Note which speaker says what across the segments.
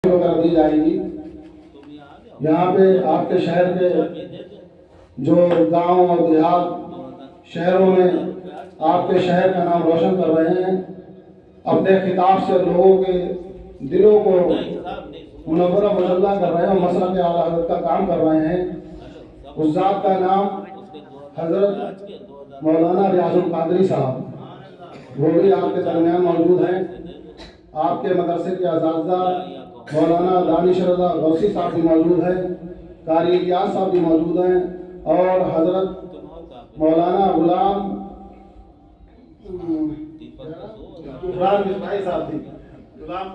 Speaker 1: वगैरह दी जाएगी। यहाँ पे आपके शहर के जो गांव और देहात शहरों में आपके शहर का नाम रोशन कर रहे हैं, अपने खिताब से लोगों के दिलों को मुनव्वरा मुजल्ला कर रहे हैं और मसला के आला हज़रत का काम कर रहे हैं। उस ज़ात का नाम हज़रत मौलाना रियाजुल कादरी साहब, वो भी आपके दरमियान मौजूद हैं। आपके मदरसे के असातिज़ा मौलाना दानिश रज़ा गौसी साहब भी मौजूद हैं, कारी इलियास साहब भी मौजूद हैं और हज़रत मौलाना गुलाम मिसबाही साहब भी। गुलाम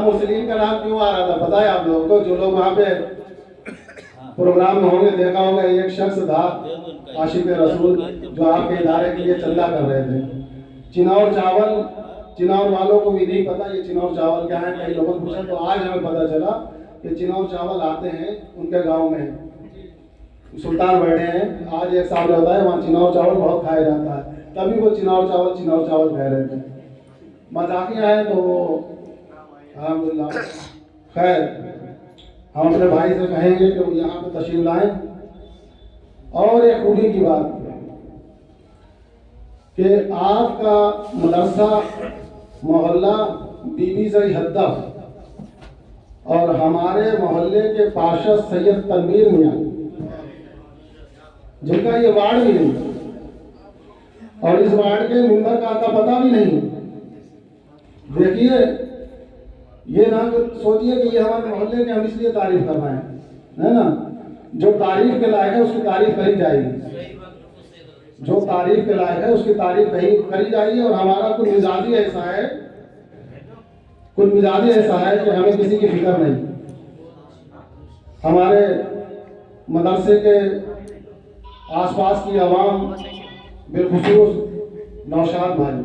Speaker 1: मुर्सलीन का नाम क्यों आ रहा था पता है आप लोगों को? जो लोग वहाँ पे प्रोग्राम में होंगे देखा होगा, एक शख्स था आशिक रसूल जो आपके इदारे के लिए चंदा कर रहे थे। चिनौर चावल, चिनौर वालों को भी नहीं पता ये चिनौर चावल क्या है। कई लोगों ने पूछा तो आज हमें पता चला कि चिनौर चावल आते हैं उनके गांव में, सुल्तान बैठे हैं। आज एक साल होता है वहाँ चिनौर चावल बहुत खाया जाता है, तभी वो चिनौर चावल कह रहे थे। मजाकिया है तो अल्हम्दुलिल्लाह। खैर, हम अपने भाई से कहेंगे कि वो यहाँ पे तशरीफ लाएं। और एक खूबी की बात कि आपका मदरसा मोहल्ला बीबी जई हद्दफ और हमारे मोहल्ले के पार्षद सैयद तनवीर मियाँ, जिनका ये वार्ड भी नहीं और इस वार्ड के मेंबर का आता पता भी नहीं। देखिए, ये ना सोचिए कि ये हमारे मोहल्ले के हम इसलिए तारीफ कर रहे हैं, है ना? जो तारीफ के लायक है उसकी तारीफ करी जाएगी, जो तारीफ के लायक है उसकी तारीफ करी जाएगी। और हमारा कुछ मिजाजी ऐसा है कि हमें किसी की फिक्र नहीं। हमारे मदरसे के आसपास की आवाम, बिलखुसूस नौशाद भाई,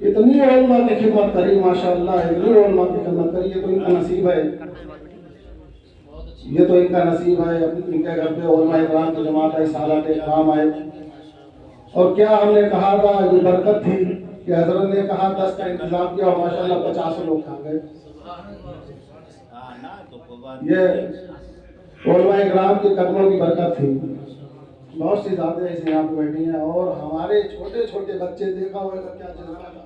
Speaker 1: इतनी उलमा की खिदमत करी माशाअल्लाह, इतनी उलमा की खिदमत करी। ये तो इनका नसीब है, ये तो इनका नसीब है। इनके घर पे उलमा इकराम की जमात है, सालात इकराम आए। और क्या हमने कहा था, ये बरकत थी कि हजरत ने कहा 10 का इंतजाम किया और माशाअल्लाह 50 लोग खा गए। ये उलमा इकराम के कदमों की बरकत थी। बहुत सी जाते ऐसे यहाँ पे बैठी हैं और हमारे छोटे छोटे बच्चे, देखा होगा क्या जज्बा था,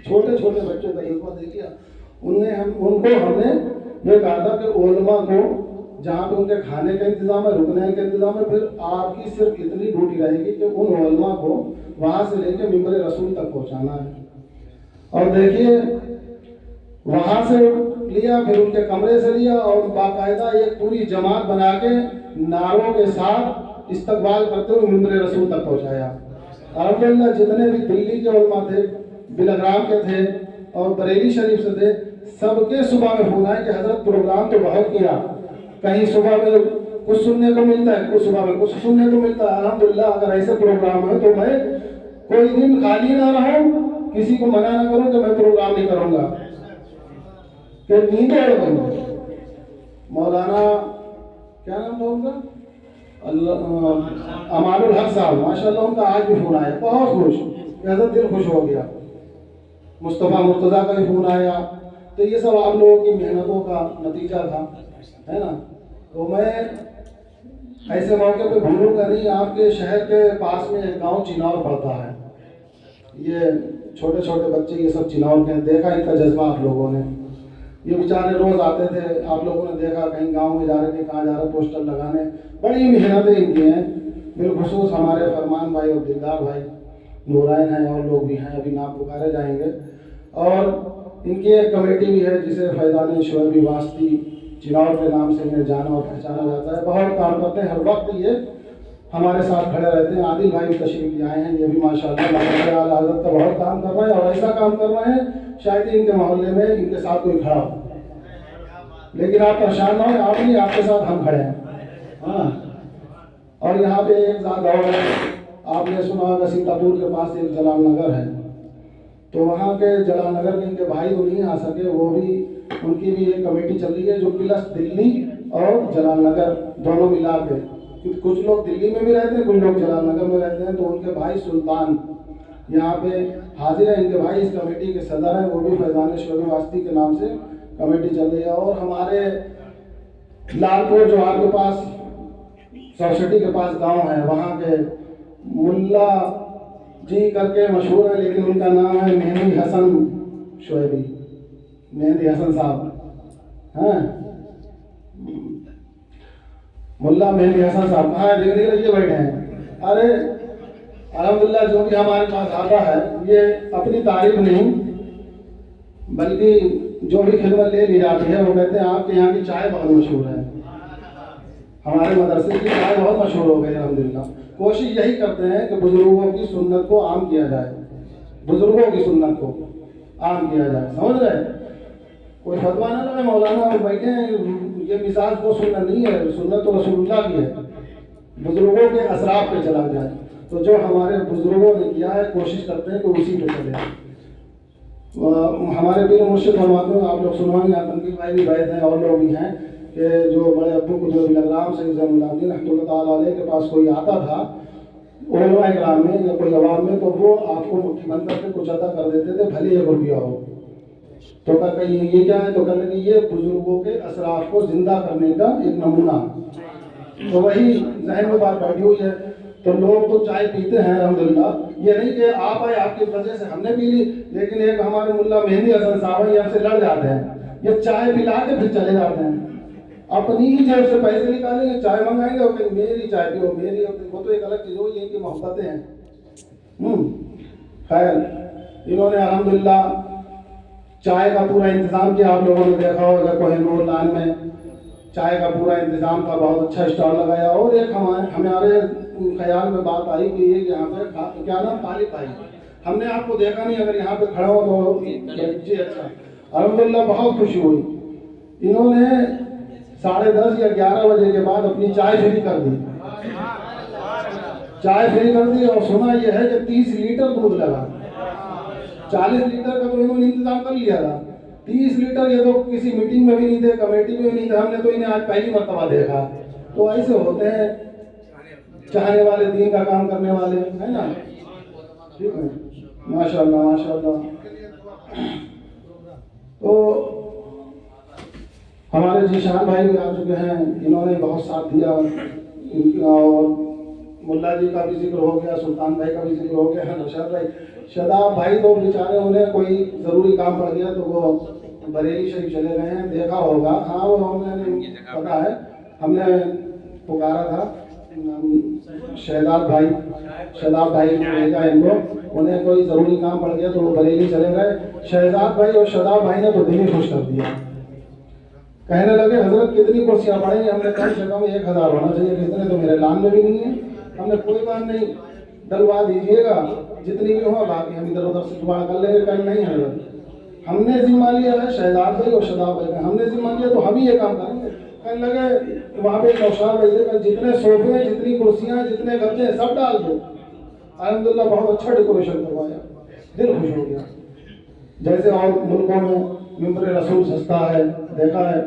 Speaker 1: छोटे छोटे बच्चों का जज्बा देखिए। उनको हमने ये कहा था कि उलमा को जहाँ पे उनके खाने का इंतजाम है, रुकने का इंतजाम है, फिर आपकी सिर्फ इतनी ड्यूटी रहेगी कि उन उलमा को वहाँ से लेकर मिंबर रसूल तक पहुँचाना है। और देखिए, वहाँ से लिया, फिर उनके कमरे से लिया और बाकायदा एक पूरी जमात बना के नारों के साथ इस्तकबाल करते हुए मिंबर रसूल तक पहुँचाया। अल्हम्दुलिल्लाह, जितने भी दिल्ली के उलमा थे, बिलग्राम के थे और बरेली शरीफ से थे, सबके सुबह में फोन आए कि हजरत प्रोग्राम तो बहुत किया, कहीं सुबह में कुछ सुनने को मिलता है, कुछ सुबह में कुछ सुनने को मिलता है। अल्हम्दुलिल्लाह, अगर ऐसे प्रोग्राम है तो मैं कोई दिन खाली ना रहूं, किसी को मना ना करूं कि मैं प्रोग्राम नहीं करूंगा, कि नींद उड़ गई। मौलाना क्या नाम था उनका, अमानुल हक साहब, माशाल्लाह, उनका आज भी फोन आया, बहुत खुश, ऐसा दिल खुश हो गया। मुस्तफ़ा मुर्तज़ा का भी फोन आया। तो ये सब आप लोगों की मेहनतों का नतीजा था, है ना? तो मैं ऐसे मौके पे भूलूंगा नहीं। आपके शहर के पास में एक गाँव चिनौर पड़ता है, ये छोटे छोटे बच्चे ये सब चिनौर के, देखा इनका जज्बा आप लोगों ने। ये बेचारे रोज आते थे, आप लोगों ने देखा कहीं गांव में जा रहे थे, कहाँ जा रहे, पोस्टर लगाने, बड़ी मेहनतें इनकी हैं। बिलखुसूस हमारे फरमान भाई और दिलदार भाई नूराइन हैं और लोग भी हैं, अभी नाम पुकारे जाएंगे। और इनकी एक कमेटी भी है जिसे फैज़ान शोएबी वास्ती चिनौर के नाम से इन्हें जाना और पहचाना जाता है। बहुत काम करते हैं, हर वक्त ये हमारे साथ खड़े रहते हैं। आदिल भाई तशरीफ ले आए हैं, ये भी माशाअल्लाह आला हज़रत का बहुत काम कर रहे हैं और ऐसा काम कर रहे हैं शायद ही इनके मोहल्ले में इनके साथ कोई खड़ा हो। लेकिन आप परेशान ना हो, आप नहीं, आपके साथ हम खड़े हैं। हाँ, और यहाँ पे एक ज़ात और है, आपने सुना होगा सीतापुर के पास एक जलाल नगर है, तो वहाँ के जलाल नगर के इनके भाई तो नहीं आ सके, वो भी, उनकी भी एक कमेटी चल रही है जो प्लस दिल्ली और जलाल नगर दोनों मिला के, कुछ लोग दिल्ली में भी रहते हैं, कुछ लोग जलाल नगर में रहते हैं। तो उनके भाई सुल्तान यहाँ पे हाजिर है। इनके भाई इस कमेटी के सदर हैं, वो भी फैजान शोएब वास्ती के नाम से कमेटी चल रही है। और हमारे लालपुर जो आपके पास सोसाइटी के पास गांव है, वहाँ के मुल्ला जी करके मशहूर है, लेकिन उनका नाम है मेहंदी हसन शोएबी, मेहंदी हसन साहब हैं, मुल्ला मेहंदी हसन साहब कहाँ है? देखने लगे बैठे हैं। अरे अल्हम्दुलिल्लाह, जो भी हमारे पास आता है ये अपनी तारीफ नहीं बल्कि जो भी खिदमत ले ली जाती है वो कहते हैं आपके यहाँ की चाय बहुत मशहूर है, हमारे मदरसे की चाय बहुत मशहूर हो गई अल्हम्दुलिल्लाह। कोशिश यही करते हैं कि बुजुर्गों की सुन्नत को आम किया जाए, बुजुर्गों की सुन्नत को आम किया जाए, समझ रहे? कोई फतवा ना लगे मौलाना बैठे हैं, ये मिजाज को सुन्नत नहीं है, सुन्नत तो रसूलुल्लाह की है, बुजुर्गों के असराफ पे चला जाए। तो जो हमारे बुजुर्गों ने किया है कोशिश करते हैं कि उसी पे चले। हमारे पीर मुर्शिद फरमाते हैं, आप लोग सुनवाएंगे, तनकीर भाई भी बैठे हैं और लोग भी हैं, कि जो बड़े अब्बू कुतुबुल्लाह सैयद ज़ैनुल रहमतुल्लाह अलैह के पास कोई आता था उलमा इकराम में या कोई अवाम में, तो वो आपको मुट्ठी बंद करके कुछ अदा कर देते थे, भले 1 रुपया हो। तो कहते ये क्या है? तो कहते कि ये बुजुर्गों के असराफ को जिंदा करने का एक नमूना। तो वही जहन में बात बैठी हुई है। तो लोग तो चाय पीते हैं अल्हम्दुलिल्लाह, ये नहीं कि आप आए आपकी वजह से हमने पी ली, लेकिन एक हमारे मुल्ला मेहंदी हसन साहब है, हमसे लड़ जाते हैं, ये चाय पिला के फिर चले जाते हैं, अपनी ही जेब से पैसे निकालेंगे, चाय मंगाएंगे और मेरी चाय पियो, मेरी, वो तो एक अलग चीज हो, ये इनकी मोहब्बतें हैं। खैर, इन्होंने अल्हम्दुलिल्लाह चाय का पूरा इंतजाम किया, आप लोगों ने देखा होगा कोहिनूर लान में चाय का पूरा इंतजाम था, बहुत अच्छा स्टॉल लगाया। और एक हमारे ख्याल में बात आई कि ये यहाँ पे क्या नाम, तालिब भाई, हमने आपको देखा नहीं, अगर यहाँ पे खड़ा हो तो जी अच्छा, अल्हम्दुलिल्लाह बहुत खुशी हुई। इन्होंने 10:30 या 11 बजे के बाद अपनी चाय फ्री कर दी, चाय फ्री कर दी। और सुना यह है कि 30 लीटर दूध लगा, 40 लीटर का तो इन्होंने इंतजाम कर लिया था, 30 लीटर ये तो किसी मीटिंग में भी नहीं थे, कमेटी में भी नहीं थे, हमने तो इन्हें आज पहली मर्तबा देखा। तो ऐसे होते हैं चाहने वाले, दीन का काम करने वाले, है ना? ठीक है, माशाल्लाह माशाल्लाह। तो हमारे जीशान भाई भी आ चुके हैं, इन्होंने बहुत साथ दिया, और मुल्ला जी का भी जिक्र हो गया, सुल्तान भाई का भी जिक्र हो गया, नौशाद भाई, शदाब भाई तो बेचारे, उन्हें कोई ज़रूरी काम पड़ गया तो वो बरेली शरीफ चले गए हैं, देखा होगा। हाँ, वो हमें पता है, हमने पुकारा था शहजाद भाई ने भेजा इनको, उन्हें कोई ज़रूरी काम पड़ गया तो वो बरेली चले गए। शहजाद भाई और शदाब भाई ने तो दिल ही खुश कर दिया, कहने लगे हजरत कितनी कुर्सियाँ पड़ेंगी? हमने कम से कम 1000 होना चाहिए, इतने तो मेरे लान में भी नहीं है। हमने कोई बात नहीं, डलवा दीजिएगा जितनी भी हो, बाकी हम इधर उधर से जुगाड़ कर लेंगे। कल नहीं है, हमने जिम्मा लिया है, शहजाद भाई और शदाब भाई का हमने जिम्मा लिया, तो हम ही ये काम करेंगे। कहने लगे वहाँ पे नौशाद भाई से जितने सोफे, जितनी कुर्सियाँ, जितने गद्दे सब डाल दो। अल्हम्दुलिल्लाह बहुत अच्छा डेकोरेशन करवाया, दिल खुश हो गया। जैसे और मुल्कों में मिंबर रसूल सस्ता है, देखा है,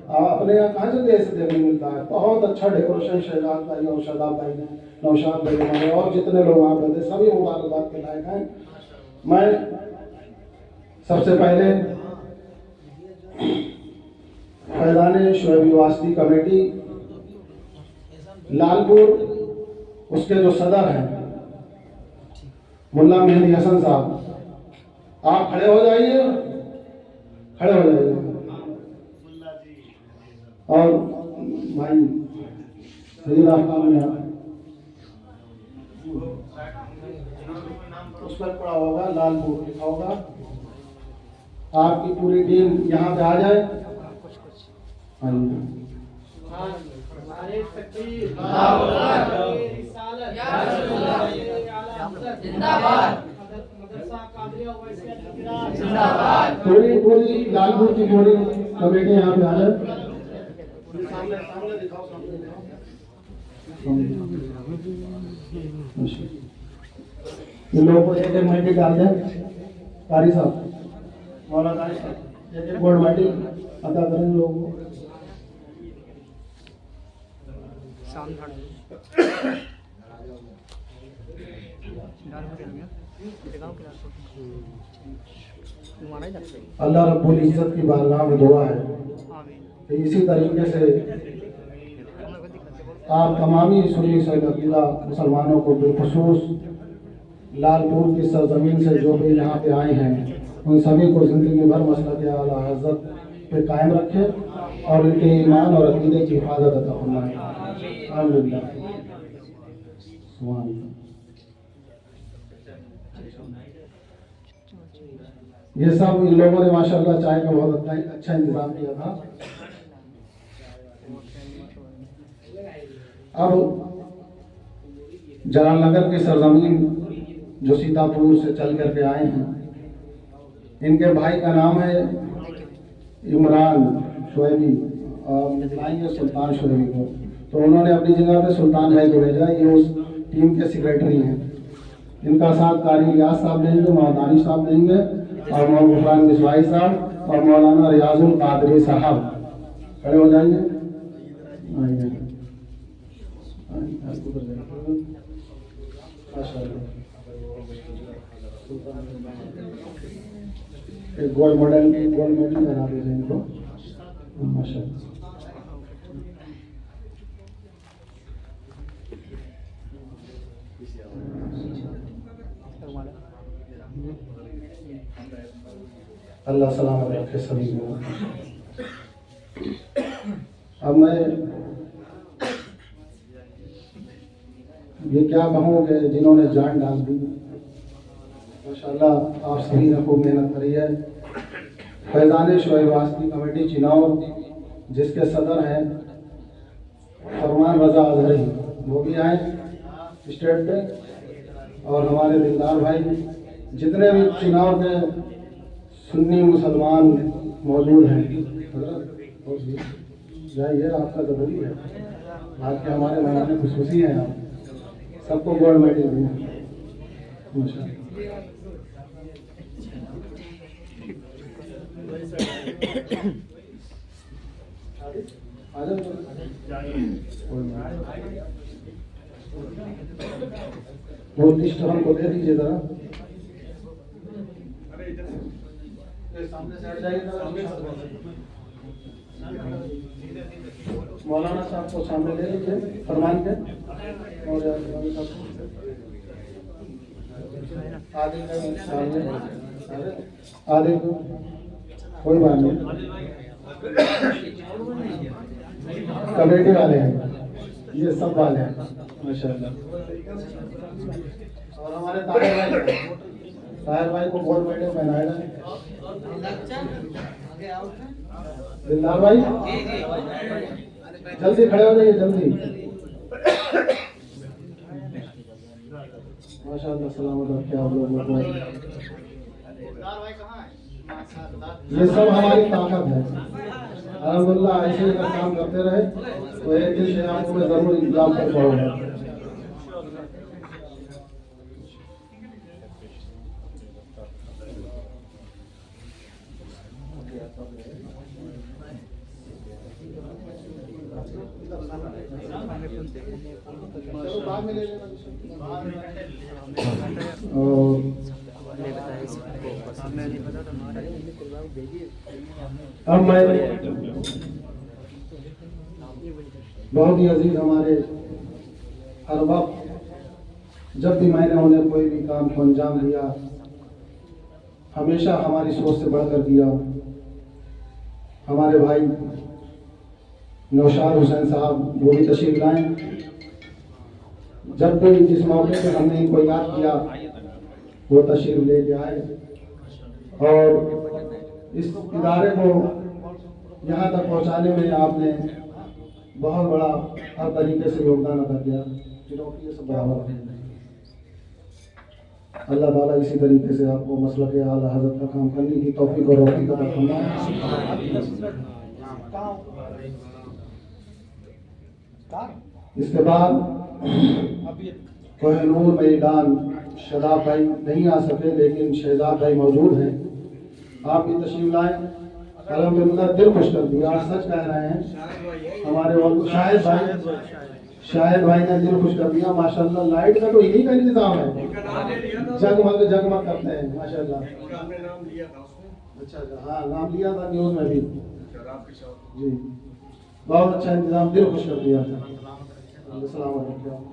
Speaker 1: अपने यहाँ कहाँ जल्दी ऐसे देखने मिलता है। बहुत अच्छा डेकोरेशन शहजाद भाई और शदाब भाई ने, नौशाद भाई हमारे और जितने लोग वहाँ पे थे, सभी मुबारकबाद के लायक हैं। मैं सबसे पहले फैजान शोएब वास्ती कमेटी लालपुर, उसके जो सदर हैं मुल्ला मेहंदी हसन साहब, आप खड़े हो जाइए, खड़े हो जाइए। और भाई सही उस पर पड़ा होगा, लालपुर लिखा होगा। आपकी पूरी टीम यहाँ पे आ जाए। पूरी लालपुर की पूरी कमेटी यहाँ पे आ जाए। सामने दिखाओ, ये लोगों को एक माइटी डाल दें, कारी साहब, मौला कारी साहब, एक बोर्ड माइटी अदा करें लोगों को। अल्लाह रब्बुल इज़्ज़त की बारगाह में दुआ है कि इसी तरीके से आप तमामी सुन्नी सैयदा मुसलमानों को बिलखुसूस लालपुर की सरजमीन से जो भी यहाँ पे आए हैं उन सभी को ज़िंदगी भर मसलक आला हज़रत पे कायम रखे और इनके ईमान और अक़ीदे की हिफाजत अता फरमाए। अल्हम्दुलिल्लाह। ये सब इन लोगों ने माशाअल्लाह चाय का बहुत अच्छा इंतज़ाम किया था। अब जलालनगर की सरजमीन जो सीतापुर से चल करके आए हैं, इनके भाई का नाम है इमरान शोएबी और मिलाएंगे सुल्तान शोएबी को, तो उन्होंने अपनी जगह पे सुल्तान भाई को भेजा। ये उस टीम के सेक्रेटरी हैं। इनका साथ कारी रियाज साहब लेंगे, मौदानी साहब लेंगे और मौलाना गुफरान बिस्वाई साहब और मौलाना रियाजुल कादरी साहब खड़े हो जाएंगे। एक गोल्ड मेडल बना दीजिए इनको माशाअल्लाह। अल्लाह सलामत रखे सभी को। अब मैं ये क्या कहूँ कि जिन्होंने जान डाल दी, माशाअल्लाह आप सभी ने खूब मेहनत करी है। फैज़ान शोएब वास्ती कमेटी चिनाव जिसके सदर हैं फरमान रजा अजहरी, वो भी आए स्टेट पे, और हमारे दिलदार भाई जितने भी चुनाव के सुन्नी मुसलमान मौजूद हैं, जाइए आपका ज़रूरी है, आपके हमारे मेहमान खुशखुशी हैं, आप सबको गोल्ड मेडल दें माशाअल्लाह। वो लिस्ट हमको दे दीजिए जरा। सामने से हट जाइए मौलाना साहब को सामने ले लीजिए फरमान के, और आधे को कोई बात नहीं, कमेटी वाले हैं ये सब वाले हैं माशाअल्लाह। और हमारे ताहिर भाई को गोल्ड मेडल पहनाएगा दिलदार भाई, जल्दी खड़े हो जाइए जल्दी माशाअल्लाह। सलामत रखे आप लोगों को। ये सब हमारी ताकत है, अल्हम्दुलिल्लाह। ऐसे अगर काम करते रहे तो एक दिन शहर में जरूर इंतजाम कर पाओगे। अब मैं बहुत ही अजीज हमारे हर वक्त जब भी मैंने उन्हें कोई भी काम को अंजाम दिया, हमेशा हमारी सोच से बढ़कर दिया। हमारे भाई नौशाद हुसैन साहब वो भी तशरीफ लाए। जब भी जिस मौके पर हमने इनको याद किया वो तशरीफ ले के आए और इस इदारे को यहाँ तक पहुँचाने में आपने बहुत बड़ा हर तरीके से योगदान अदा किया। ये सब बराबर है। अल्लाह ताला इसी तरीके से आपको मसलक आला हज़रत का काम करने की तौफीक और रोटी अता फरमाए। इसके बाद कोहिनूर मैदान शदाब भाई नहीं आ सके, लेकिन शहजाद भाई मौजूद हैं। आप भी तशरीफ लाएँ। अल्हम्दुलिल्लाह दिल खुश कर दिया। सच कह रहे हैं हमारे शाहिद भाई, शायद भाई ने दिल खुश कर दिया माशाल्लाह। लाइट का तो इन्हीं का इंतजाम है, जगमग जगमग करते हैं माशाल्लाह। अच्छा अच्छा, हाँ नाम लिया था न्यूज में भी जी। बहुत अच्छा इंतजाम, दिल खुश कर दिया था। अस्सलाम वालेकुम।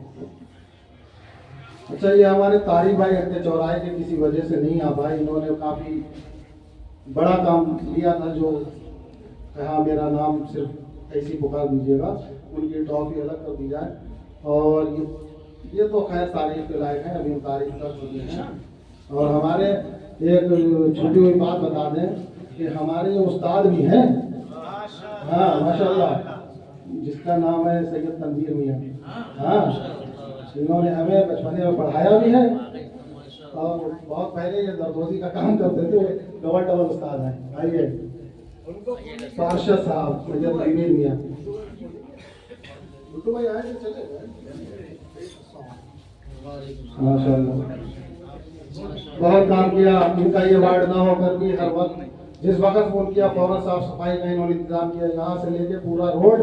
Speaker 1: अच्छा, ये हमारे तारिक भाई अपने चौराहे के किसी वजह से नहीं आ पाए। इन्होंने काफ़ी बड़ा काम लिया था, जो कहा मेरा नाम सिर्फ ऐसी पुकार दीजिएगा, उनकी ट्रॉफी अलग कर दी जाए। और ये तो खैर तारीफ के लायक है, अभी हम तारीफ कर चुके हैं। और हमारे एक छोटी हुई बात बता दें कि हमारे उस्ताद भी हैं, हाँ माशाल्लाह, जिसका नाम है सैयद तनवीर मियाँ। हाँ, इन्होंने हमें बचपने में पढ़ाया भी है और बहुत पहले ये दरदोजी का काम करते थे। डबल डबल उस्ताद हैं। आइए पार्षद साहब सैयद तनवीर मियाँ। बिट्टू भाई आए थे, चले गए। माशाल्लाह बहुत काम किया। इनका ये वार्ड ना होकर भी हर वक्त जिस वक्त फोन किया फौरन साफ सफाई का इन्होंने इंतजाम किया। यहाँ से लेके पूरा रोड,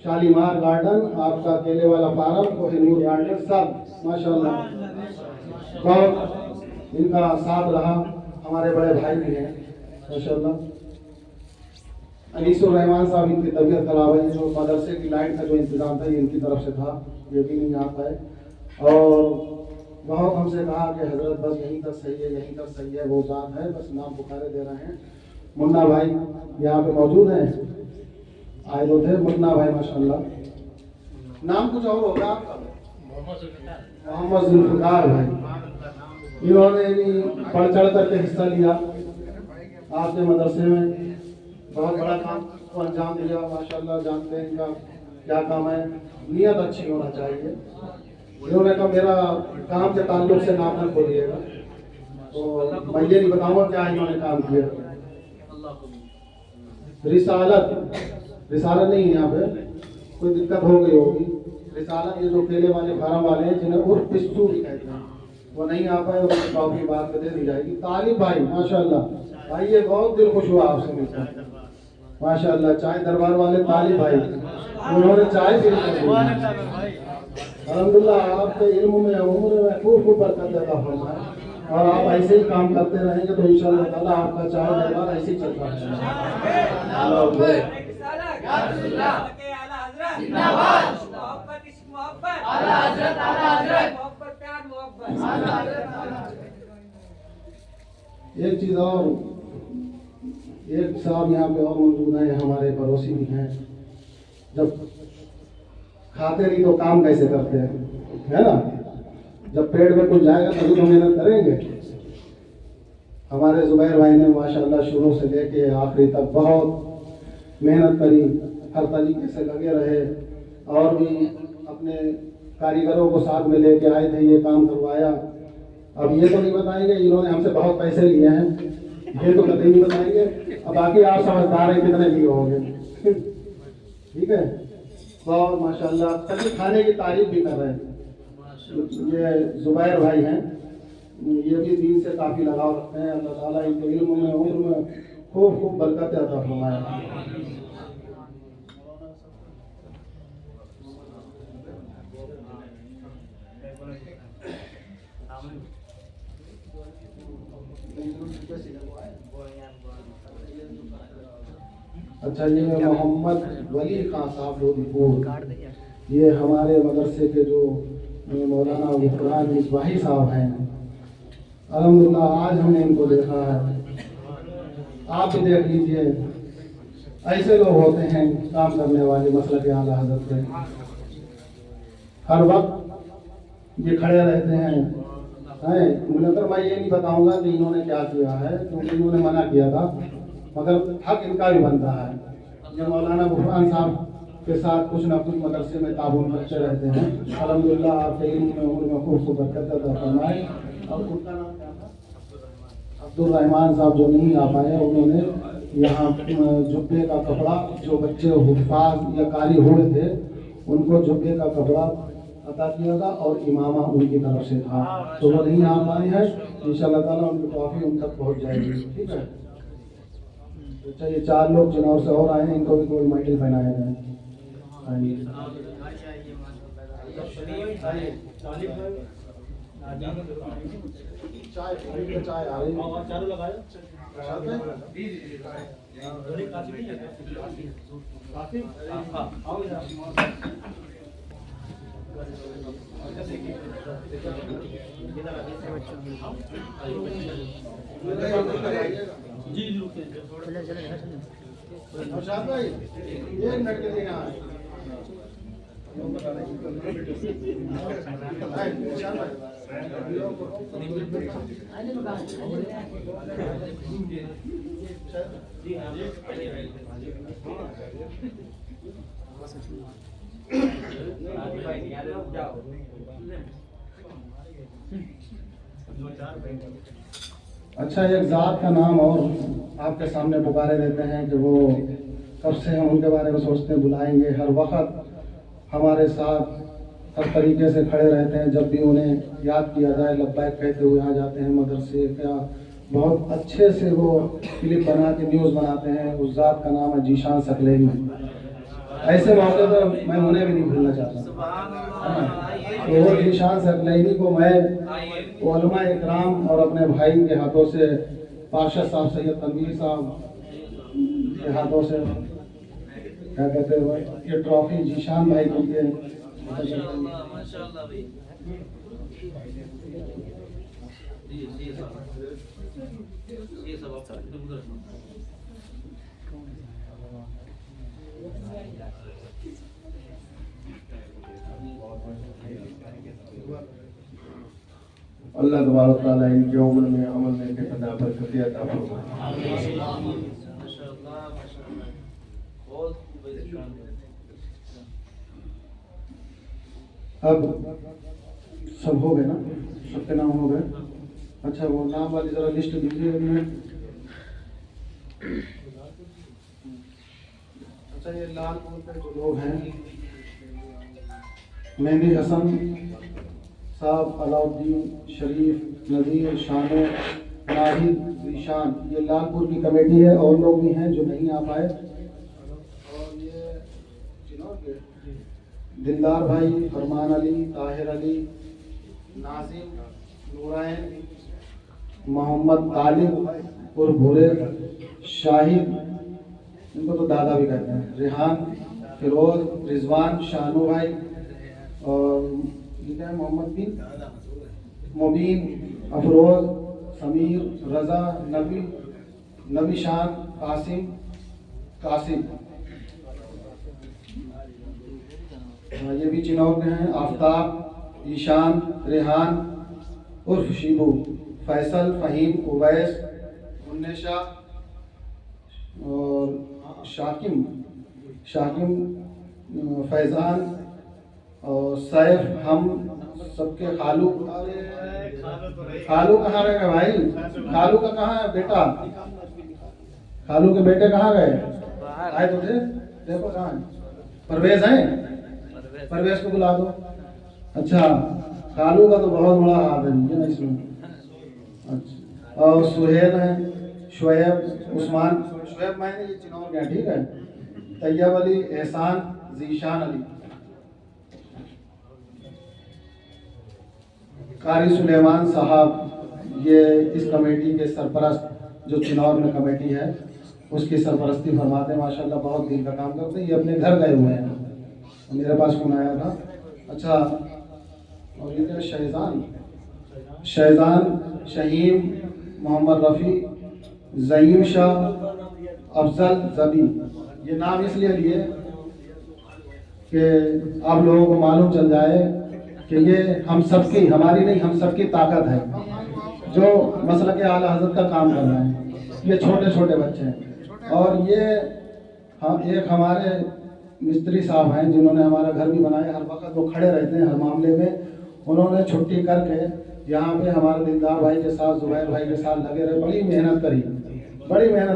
Speaker 1: शालीमार गार्डन, आपका केले वाला फार्म, कोहिनूर गार्डन, सब माशाल्लाह बहुत इनका साथ रहा। हमारे बड़े भाई भी हैं माशाल्लाह। अनीसुर रहमान साहब, इनकी तबीयत खराब है, जो मदरसे की लाइट का जो इंतजाम था ये इनकी तरफ से था, ये भी नहीं आ पाए। और बहुत हमसे कहा कि हजरत बस यहीं तक सही है, यहीं तक सही है, वो जात है, बस नाम पुकारे दे रहे हैं। मुन्ना भाई यहाँ पे मौजूद हैं, आए तो थे मुन्ना भाई माशाल्लाह। नाम कुछ और होगा आपका? मोहम्मद जुल्फिकार भाई। इन्होंने भी बढ़ चढ़ करके हिस्सा लिया आपके मदरसे में, बहुत बड़ा काम को अंजाम दिया माशाल्लाह। जानते हैं इनका क्या काम है, नियत अच्छी होना चाहिए। इन्होंने कहा मेरा काम के ताल्लुक से नाम न खोलिएगा, तो मैं ये नहीं बताऊंगा क्या इन्होंने काम किया। रिसालत नहीं है, यहाँ पे कोई दिक्कत हो गई होगी। रिसालत ये जो केले वाले फार्म वाले हैं, जिन्हें उर्फ पिस्सू भी कहते हैं, वो नहीं आ पाए, उनकी ट्रॉफी बात में दे दी जाएगी। तालिब भाई माशाल्लाह, भाई ये बहुत दिल खुश हुआ आपसे मिलकर माशाल्लाह। चाय दरबार वाले तालिब भाई, उन्होंने चाय पी अल्हम्दुलिल्लाह। आपके इल्म में उम्र में खूब खूब बरकत अता फरमाए, और आप ऐसे ही काम करते रहेंगे तो इंशाअल्लाह ताला आपका चाय दरबार ऐसे ही चलता रहेगा। एक चीज और, एक साहब यहाँ पे और मौजूद हैं, हमारे पड़ोसी भी हैं। जब खाते नहीं तो काम कैसे करते हैं, है ना? जब पेट में कुछ जाएगा तभी तो मेहनत करेंगे। हमारे जुबैर भाई ने माशाल्लाह शुरू से लेके आखिरी तक बहुत मेहनत करी, हर तरीके से लगे रहे, और भी अपने कारीगरों को साथ में लेके आए थे, ये काम करवाया। अब ये तो नहीं बताएंगे इन्होंने हमसे बहुत पैसे लिए हैं, ये तो कभी नहीं बताएंगे। अब बाकी आप समझदार हैं कितने लिए होंगे। ठीक है, बहुत माशाल्लाह सभी खाने की तारीफ भी कर रहे हैं। ये जुबैर भाई हैं, ये भी दीन से काफ़ी लगाव रखते हैं। अल्लाह ताला इनके इल्म में उम्र में खूब खूब बरकत अता फरमाए। अच्छा, ये मोहम्मद वली खान साहब लोधीपुर, ये हमारे मदरसे के जो मौलाना गुफरान मिसबाही साहब हैं। अल्हम्दुलिल्लाह आज हमने इनको देखा है, आप भी देख लीजिए। ऐसे लोग होते हैं काम करने वाले, मसलक के आला हज़रत के, हर वक्त ये खड़े रहते हैं। मुनकर मैं ये नहीं बताऊंगा कि इन्होंने क्या किया है, क्योंकि इन्होंने मना किया था, मगर हक इनका भी बनता है। ये मौलाना गुफरान साहब के साथ कुछ ना कुछ मदरसे में ताबून करते रहते हैं। अल्हम्दुलिल्लाह आपके इल्म में उम्र में खूब खूब बरकत अता फरमाए। और उनका नाम क्या था? अब्दुल रहमान साहब, जो नहीं आ पाए, उन्होंने यहाँ जुब्बे का कपड़ा, जो बच्चे हुफ़ाज़ या कारी हुए थे, उनको जुब्बे का कपड़ा अता किया था और इमामा उनकी तरफ से था, तो वो नहीं आ पाए हैं। इंशाअल्लाह ताला उनकी ट्रॉफी उन तक पहुँच जाएगी। ठीक है, तो चलिए 4 लोग जिनौर से और आए हैं, इनको भी कोई मेडल पहनाया जाए। चाय चाय आ रही है।
Speaker 2: चालू लगायो जी
Speaker 1: नौशाद भाई 1 मिनट के लिए यहाँ आए। अच्छा, एक जात का नाम और आपके सामने पुकारे देते हैं कि वो कब से हम उनके बारे में सोचते हैं, बुलाएंगे, हर वक्त हमारे साथ हर तरीके से खड़े रहते हैं। जब भी उन्हें याद किया जाए लब्बैक कहते हुए आ जाते हैं मदरसे का। बहुत अच्छे से वो क्लिप बना के न्यूज़ बनाते हैं। उस जात का नाम है जीशान सकलैनी। ऐसे मौके पर मैं उन्हें भी नहीं भूलना चाहता। तो वो जीशान सकलैनी को मैं उलमा इकराम और अपने भाई के हाथों से, पार्षद साहब सैयद तनवीर साहब के हाथों से, क्या कहते हैं, ये ट्रॉफी जीशान भाई को दिए।
Speaker 2: माशाल्लाह भाई ये सब
Speaker 1: अल्लाह तबारक तआला इनके उम्र में अमल में के अता बरकत अता फरमाए। अब सब हो गए ना, सबके नाम हो गए। अच्छा, वो नाम वाली जरा लिस्ट दीजिए इनमें। अच्छा, ये लालपुर के जो लोग हैं, मेहंदी हसन साहब, अलाउद्दीन शरीफ, नज़ीर, शानो, नाहिद, ज़ीशान, ये लालपुर की कमेटी है। और लोग भी हैं जो नहीं आ पाए। और ये चिनौर के दिलदार भाई, फरमान अली, ताहिर अली, नाजिम, नूरैन, मोहम्मद तालिब और भूरे, शाहिद, इनको तो दादा भी कहते हैं, रेहान, फिरोज, रिजवान, शानू भाई, और मोहम्मद बिन, मुबीन, अफरोज, समीर, रजा, नबी, नबीशान, कासिम, कासिम, ये भी चिनौर के हैं। आफ्ताब, ईशान, रेहान उर्फ शिबू, फैसल, फ़हीम, उवैस, मुन्नेशा और शाकिम, फैज़ान और सैफ, हम सबके खालू। खालू कहाँ रह गए भाई? खालू का कहाँ है बेटा? खालू के बेटे कहाँ गए? आए तो थे, देखो कहाँ है। परवेज है, परवेज को बुला दो। अच्छा, खालू का तो बहुत बड़ा हाथ है इसमें। अच्छा, और सुहेल है, शुएब, उस्मान, शुएब मैंने ये चिनौर गया, ठीक है। तैयब अली, एहसान, ज़ीशान अली, कारी सुलेमान साहब, ये इस कमेटी के सरपरस्त, जो चिनौर में कमेटी है उसकी सरपरस्ती फरमाते हैं। माशाल्लाह बहुत दिन का काम करते हैं। ये अपने घर गए हुए हैं, मेरे पास फोन आया था। अच्छा, और ये क्या, शहजान, शहीम, मोहम्मद रफ़ी, ज़ईम शाह, अफजल, ज़बी। ये नाम इसलिए लिए कि आप लोगों को मालूम चल जाए कि ये हम सबकी, हमारी नहीं, हम सबकी ताकत है जो मसलक के आला हज़रत का काम कर रहे हैं। ये छोटे छोटे बच्चे हैं। और ये हम एक हमारे मिस्त्री साहब हैं जिन्होंने हमारा घर भी बनाया। हर वक्त वो खड़े रहते हैं हर मामले में। उन्होंने छुट्टी करके यहाँ पे हमारे दिलदार भाई के साथ, जुबैर भाई के साथ लगे रहे, बड़ी मेहनत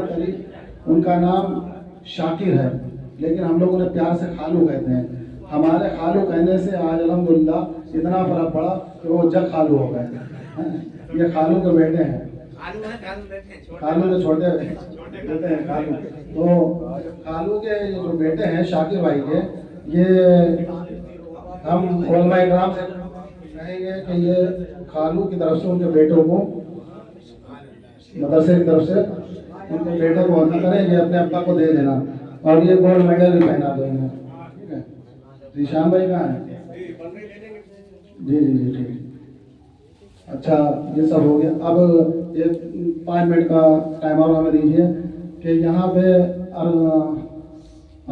Speaker 1: करी। उनका नाम शाकिर है, लेकिन हम लोग उन्हें प्यार से खालू कहते हैं। हमारे खालू कहने से आज अल्हम्दुलिल्लाह इतना फर्क पड़ा कि वो जग खालू हो गए। ये खालू के बेटे हैं, खालू के छोटे बेटे हैं खालू। तो खालू के जो बेटे हैं शाकिर भाई के, ये हम उलमा इकराम से कहेंगे कि ये खालू की तरफ से उनके बेटों को मदरसे की तरफ से उनके बेटे को अदा करें, ये अपने अब्बा को दे देना और ये गोल्ड मेडल भी पहना दो इन्हें, ठीक है। जीशान भाई कहाँ है? जी जी जी ठीक। अच्छा ये सब हो गया। अब एक 5 मिनट का टाइम और हमें दीजिए कि यहाँ पे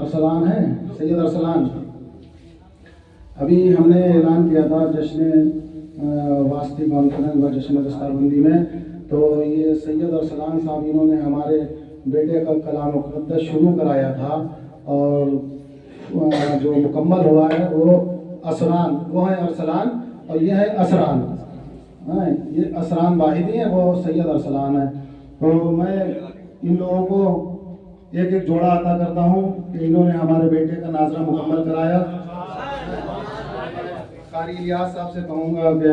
Speaker 1: अरसलान है, सैयद अरसलान। अभी हमने ऐलान किया था जश्न वास्ती कॉन्फ्रेंस व जश्न दस्तारबंदी में, तो ये सैयद अरसलान साहब इन्होंने हमारे बेटे का कलाम मुक़द्दस शुरू कराया था और जो मुकम्मल हुआ है वो असरान, वो है अरसलान और ये है असरान। हाँ, ये असरान वाहिदी है, वो सैयद अरसलान है। तो मैं इन लोगों को एक एक जोड़ा अता करता हूँ कि इन्होंने हमारे बेटे का नाजरा मुकम्मल कराया। कारी इलियास साहब से कहूँगा कि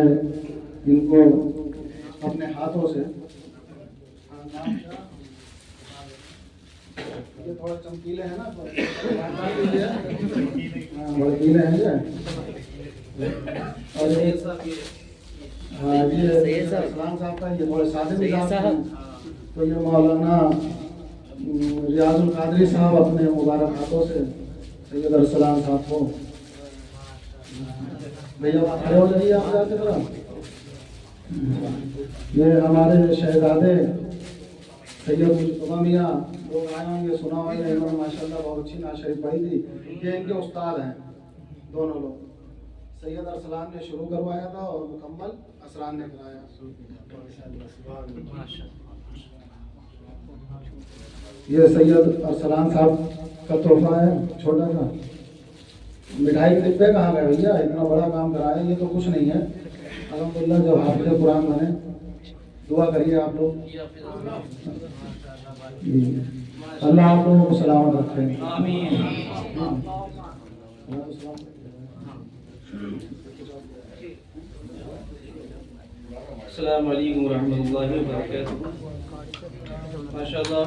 Speaker 1: इनको अपने हाथों से, ये थोड़ा चमकीले हैं ना, भड़कीले हैं ये। और ये इस्लाम साहब का ये थोड़े सादे मिजाज हैं। तो ये मौलाना रियाजुल कादरी साहब अपने मुबारक हाथों से सैयद अरसलान साहब को, भैया खड़े हो जाइए आप जाते तरह। ये हमारे शहजादे सैयद मुस्तफा मियाँ लोग आए होंगे, सुना होगा इन्होंने माशाल्लाह बहुत अच्छी नात शरीफ पढ़ी थी। ये इनके उस्ताद हैं दोनों लोग। सैयद अरसलान ने शुरू करवाया था और मुकम्मल असरान ने कराया। ये सैयद अरसलान साहब का तोहफा है छोटा सा। मिठाई के डिब्बे कहाँ गए भैया? इतना बड़ा काम कराया, ये तो कुछ नहीं है। अल्हम्दुलिल्लाह जो हाफिज़ कुरान बने, दुआ करिए आप लोग। अल्लाह आप लोगों को सलामत रखे।
Speaker 2: अस्सलाम वालेकुम रहमतुल्लाहि व बरकातहू। माशाअल्लाह।